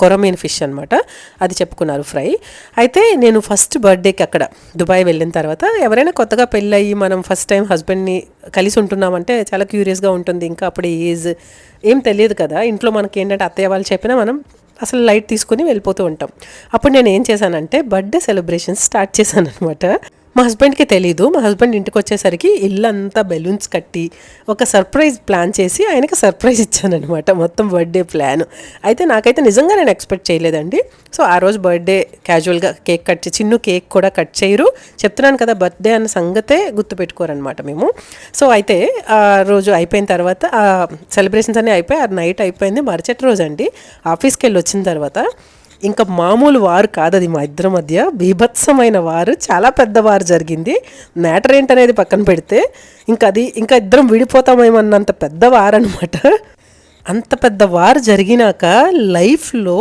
కొరమీన్ fish అనమాట, అది చెప్పుకున్నారు ఫ్రై. అయితే నేను ఫస్ట్ బర్త్డేకి అక్కడ దుబాయ్ వెళ్ళిన తర్వాత ఎవరైనా కొత్తగా పెళ్ళయ్యి మనం ఫస్ట్ టైం హస్బెండ్ని కలిసి ఉంటున్నామంటే చాలా క్యూరియస్గా ఉంటుంది. ఇంకా అప్పుడు ఏజ్ ఏం తెలియదు కదా, ఇంట్లో మనకి ఏంటంటే అత్తయ్య వాళ్ళు చెప్పినా మనం అసలు లైట్ తీసుకుని వెళ్ళిపోతూ ఉంటాం. అప్పుడు నేను ఏం చేశానంటే బర్త్డే సెలబ్రేషన్స్ స్టార్ట్ చేశాను అనమాట. మా హస్బెండ్కి తెలీదు. మా హస్బెండ్ ఇంటికి వచ్చేసరికి ఇల్లంతా బెలూన్స్ కట్టి ఒక సర్ప్రైజ్ ప్లాన్ చేసి ఆయనకి సర్ప్రైజ్ ఇచ్చానమాట, మొత్తం బర్త్డే ప్లాన్. అయితే నాకైతే నిజంగా నేను ఎక్స్పెక్ట్ చేయలేదండి. సో ఆ రోజు బర్త్డే క్యాజువల్గా కేక్ కట్ చిన్న కేక్ కూడా కట్ చేయరు. చెప్తున్నాను కదా, బర్త్డే అన్న సంగతే గుర్తుపెట్టుకోరనమాట మేము. సో అయితే ఆ రోజు అయిపోయిన తర్వాత ఆ సెలబ్రేషన్స్ అన్నీ అయిపోయి ఆ నైట్ అయిపోయింది. మరుసటి రోజు అండి ఆఫీస్కి వెళ్ళి వచ్చిన తర్వాత ఇంకా మామూలు వారు కాదు అది, మా ఇద్దరి మధ్య బీభత్సమైన వారు, చాలా పెద్ద వారు జరిగింది. మ్యాటర్ ఏంటనేది పక్కన పెడితే ఇంకా ఇద్దరం విడిపోతామేమన్నంత పెద్ద వారు అనమాట. అంత పెద్ద వారు జరిగినాక లైఫ్లో